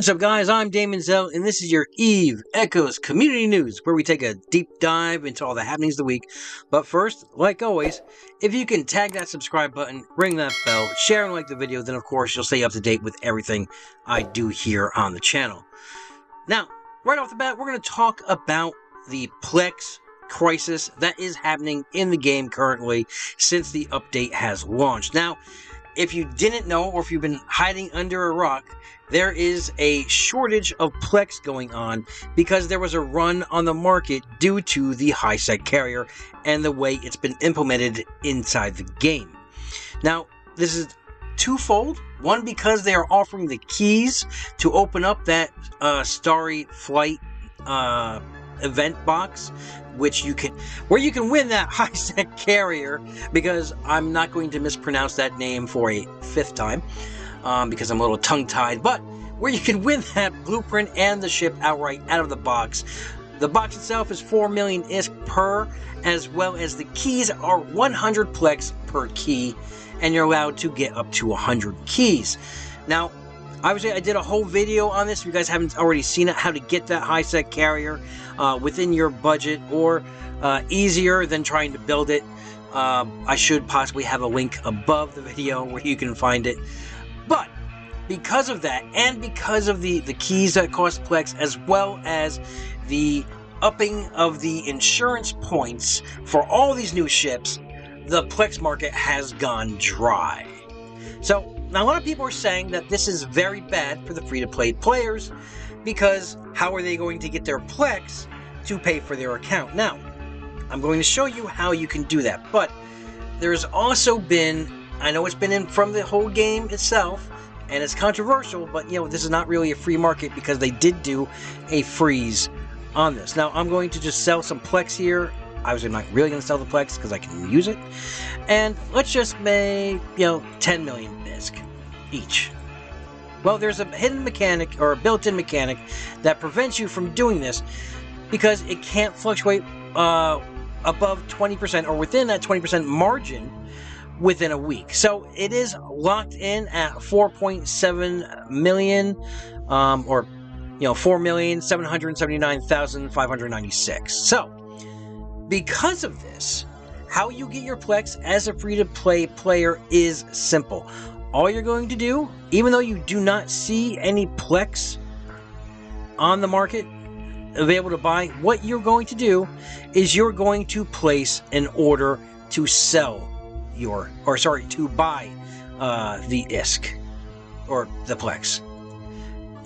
What's up, guys? I'm Daemonxel, and this is your Eve Echoes Community News, where we take a deep dive into all the happenings of the week. But first, like always, if you can tag that subscribe button, ring that bell, share and like the video, then of course you'll stay up to date with everything I do here on the channel. Now, right off the bat, we're going to talk about the Plex Crisis that is happening in the game currently since the update has launched. Now, if you didn't know, or if you've been hiding under a rock, there is a shortage of Plex going on because there was a run on the market due to the high-sec carrier and the way it's been implemented inside the game. Now, this is twofold. One, because they are offering the keys to open up that Starry flight event box, where you can win that high-sec carrier, because I'm not going to mispronounce that name for a fifth time, because I'm a little tongue-tied, but where you can win that blueprint and the ship outright out of the box. The box itself is 4 million ISK per, as well as the keys are 100 Plex per key, and you're allowed to get up to 100 keys. Now, obviously, I did a whole video on this. If you guys haven't already seen it, how to get that high-sec carrier within your budget, or easier than trying to build it. I should possibly have a link above the video where you can find it. But because of that, and because of the keys that cost Plex, as well as the upping of the insurance points for all these new ships, the Plex market has gone dry. So, now a lot of people are saying that this is very bad for the free-to-play players, because how are they going to get their Plex to pay for their account? Now, I'm going to show you how you can do that, but there's also been, I know it's been in from the whole game itself, and it's controversial, but you know, this is not really a free market because they did do a freeze on this. Now, I'm going to just sell some Plex here. Obviously, I'm not really going to sell the Plex because I can use it. And let's just make, 10 million ISK each. Well, there's a hidden mechanic, or a built-in mechanic, that prevents you from doing this because it can't fluctuate above 20%, or within that 20% margin within a week. So it is locked in at 4.7 million, or 4,779,596. So, because of this, how you get your Plex as a free-to-play player is simple. All you're going to do, even though you do not see any Plex on the market available to buy, what you're going to do is you're going to place an order to sell to buy the ISK, or the Plex.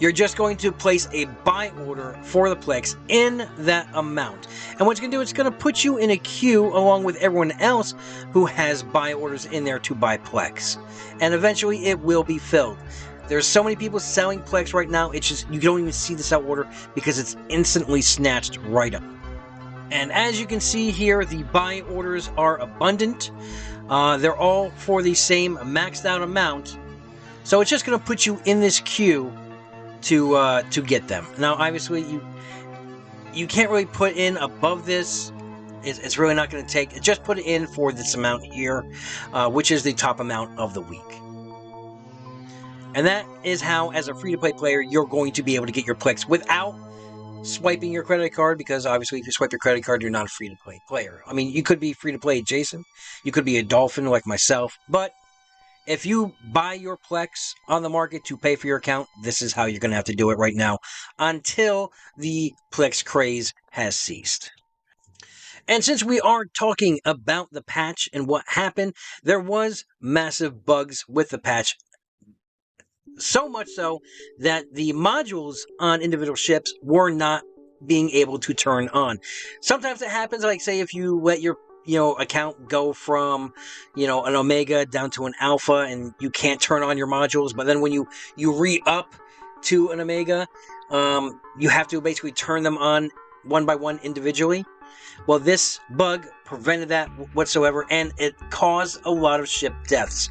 You're just going to place a buy order for the Plex in that amount. And what it's going to do, it's going to put you in a queue along with everyone else who has buy orders in there to buy Plex. And eventually it will be filled. There's so many people selling Plex right now, it's just, you don't even see the sell order because it's instantly snatched right up. And as you can see here, the buy orders are abundant. They're all for the same maxed out amount. So it's just going to put you in this queue to get them. Now, obviously, you can't really put in above this. It's really not going to take. Just put it in for this amount here, which is the top amount of the week. And that is how, as a free-to-play player, you're going to be able to get your Plex without swiping your credit card, because obviously if you swipe your credit card, you're not a free-to-play player. I mean, you could be free-to-play adjacent. You could be a dolphin like myself, but if you buy your Plex on the market to pay for your account, this is how you're going to have to do it right now until the Plex craze has ceased. And since we are talking about the patch and what happened, there was massive bugs with the patch. So much so that the modules on individual ships were not being able to turn on. Sometimes it happens, like say if you let your account go from, an Omega down to an Alpha, and you can't turn on your modules, but then when you re-up to an Omega, you have to basically turn them on one by one individually. Well, this bug prevented that whatsoever, and it caused a lot of ship deaths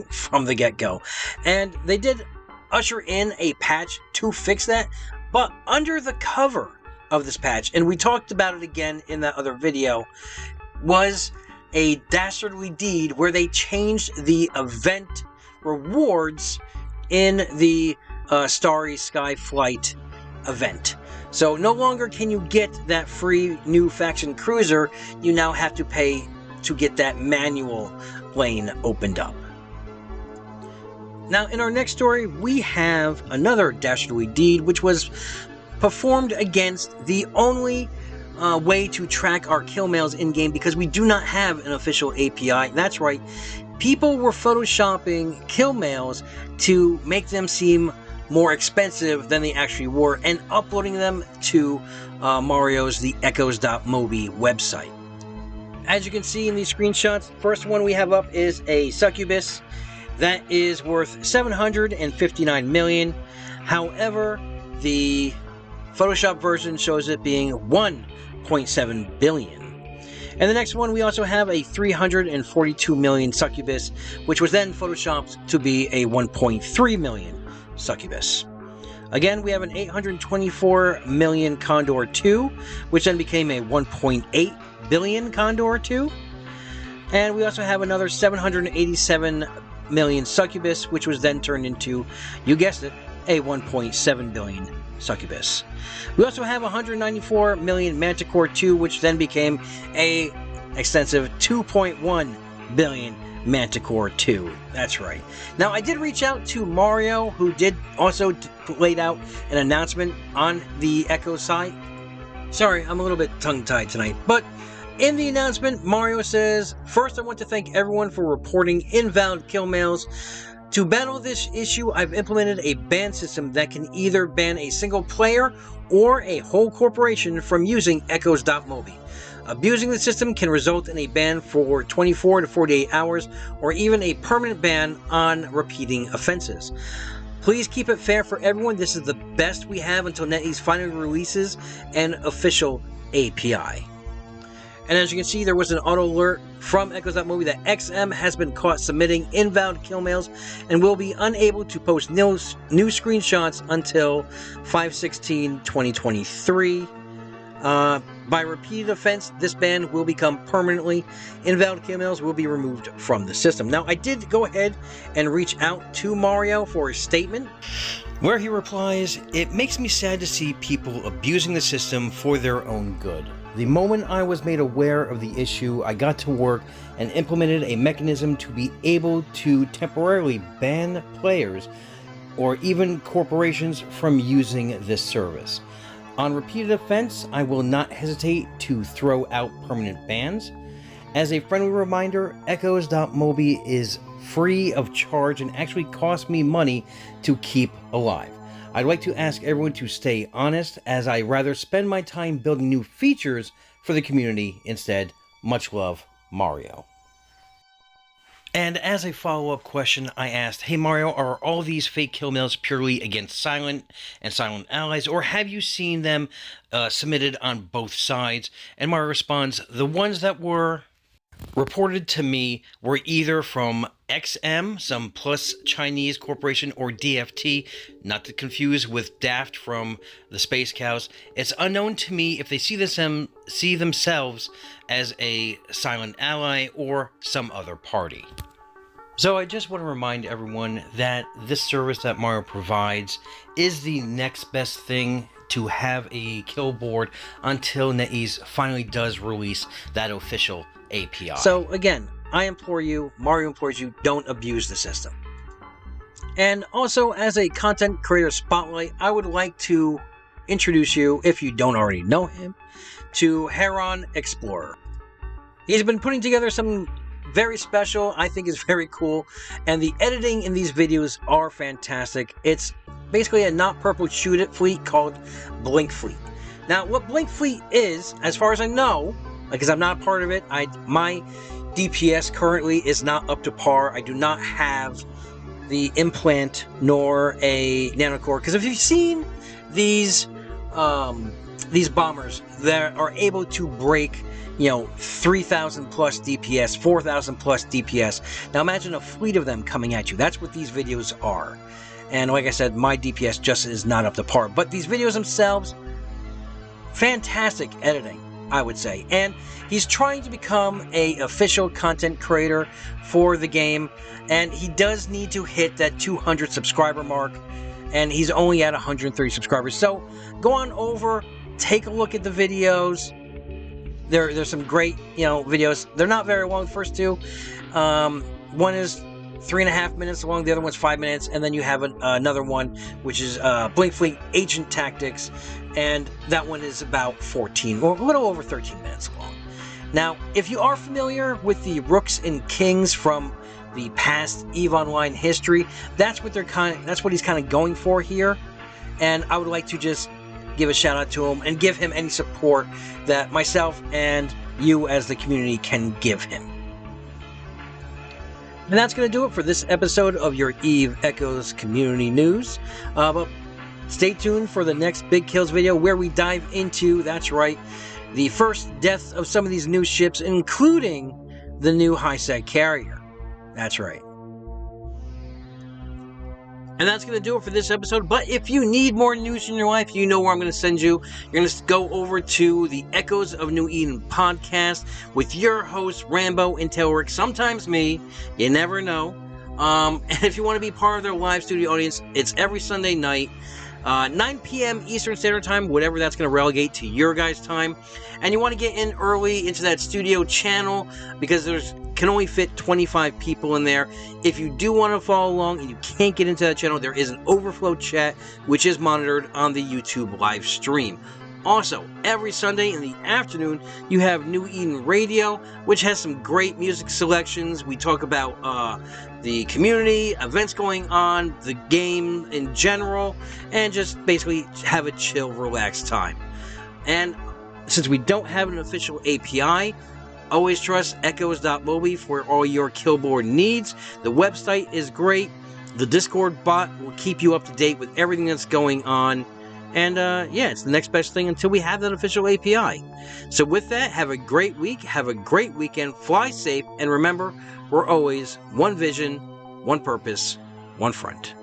from the get-go. And they did usher in a patch to fix that, but under the cover of this patch, and we talked about it again in that other video, was a dastardly deed where they changed the event rewards in the Starry Sky Flight event. So no longer can you get that free new faction cruiser, you now have to pay to get that manual lane opened up. Now in our next story, we have another dastardly deed which was performed against the only way to track our kill mails in-game, because we do not have an official API. That's right, people were photoshopping kill mails to make them seem more expensive than they actually were, and uploading them to Mario's the Echoes.mobi website. As you can see in these screenshots, first one we have up is a succubus that is worth 759 million. However, the Photoshop version shows it being 1.7 billion. And the next one, we also have a 342 million succubus, which was then photoshopped to be a 1.3 million succubus. Again, we have an 824 million Condor 2, which then became a 1.8 billion Condor 2. And we also have another 787 million succubus, which was then turned into, you guessed it, a 1.7 billion succubus. We also have 194 million Manticore 2, which then became a extensive 2.1 billion Manticore 2. That's right. Now, I did reach out to Mario, who did also laid out an announcement on the Echo site. Sorry, I'm a little bit tongue-tied tonight, but in the announcement, Mario says, "First, I want to thank everyone for reporting invalid kill mails. To battle this issue, I've implemented a ban system that can either ban a single player or a whole corporation from using Echoes.mobi. Abusing the system can result in a ban for 24 to 48 hours, or even a permanent ban on repeating offenses. Please keep it fair for everyone. This is the best we have until NetEase finally releases an official API." And as you can see, there was an auto alert from Echoes.mobi that XM has been caught submitting invalid kill mails and will be unable to post new screenshots until 5/16/2023. By repeated offense, this ban will become permanently. Invalid kill mails will be removed from the system. Now, I did go ahead and reach out to Mario for a statement, where he replies, "It makes me sad to see people abusing the system for their own good. The moment I was made aware of the issue, I got to work and implemented a mechanism to be able to temporarily ban players or even corporations from using this service. On repeated offense, I will not hesitate to throw out permanent bans. As a friendly reminder, Echoes.mobi is free of charge and actually costs me money to keep alive. I'd like to ask everyone to stay honest, as I rather spend my time building new features for the community instead. Much love, Mario." And as a follow-up question, I asked, "Hey Mario, are all these fake kill mails purely against Silent and Silent allies, or have you seen them submitted on both sides?" And Mario responds, "The ones that were reported to me were either from XM, some plus Chinese corporation, or DFT, not to confuse with Daft from the Space Cows. It's unknown to me if they see themselves as a silent ally or some other party." So I just want to remind everyone that this service that Mario provides is the next best thing to have a kill board until NetEase finally does release that official API. So again, I implore you, Mario implores you, don't abuse the system. And also, as a content creator spotlight, I would like to introduce you, if you don't already know him, to Heron Explorer. He's been putting together some very special, I think is very cool, and the editing in these videos are fantastic. It's basically a not purple shoot it fleet called Blink Fleet. Now, what Blink Fleet is, as far as I know, because I'm not a part of it, my DPS currently is not up to par. I do not have the implant nor a nanocore, because if you've seen these bombers that are able to break, 3,000 plus DPS, 4,000 plus DPS. Now imagine a fleet of them coming at you. That's what these videos are. And like I said, my DPS just is not up to par. But these videos themselves, fantastic editing, I would say. And he's trying to become an official content creator for the game. And he does need to hit that 200 subscriber mark. and he's only at 130 subscribers. So go on over, take a look at the videos. There's some great, videos. They're not very long, the first two. One is 3.5 minutes long, the other one's 5 minutes, and then you have another one, which is Blink Fleet Agent Tactics, and that one is about 14, or a little over 13 minutes long. Now, if you are familiar with the Rooks and Kings from the past EVE Online history, that's what he's kind of going for here, and I would like to just give a shout out to him and give him any support that myself and you as the community can give him. And that's going to do it for this episode of your EVE Echoes community news. But stay tuned for the next Big Kills video where we dive into, that's right, the first deaths of some of these new ships, including the new high-sec carrier. That's right. And that's going to do it for this episode. But if you need more news in your life, you know where I'm going to send you. You're going to go over to the Echoes of New Eden podcast with your host, Rambo and Tailrick. Sometimes me. You never know. And if you want to be part of their live studio audience, it's every Sunday night. 9 p.m. Eastern Standard Time, whatever that's going to relegate to your guys' time. And you want to get in early into that studio channel because can only fit 25 people in there. If you do want to follow along and you can't get into that channel, there is an overflow chat which is monitored on the YouTube live stream. Also, every Sunday in the afternoon, you have New Eden Radio, which has some great music selections. We talk about the community, events going on, the game in general, and just basically have a chill, relaxed time. And since we don't have an official API, always trust Echoes.mobi for all your killboard needs. The website is great. The Discord bot will keep you up to date with everything that's going on. And yeah, it's the next best thing until we have that official API. So with that, have a great week, have a great weekend, fly safe, and remember, we're always one vision, one purpose, one front.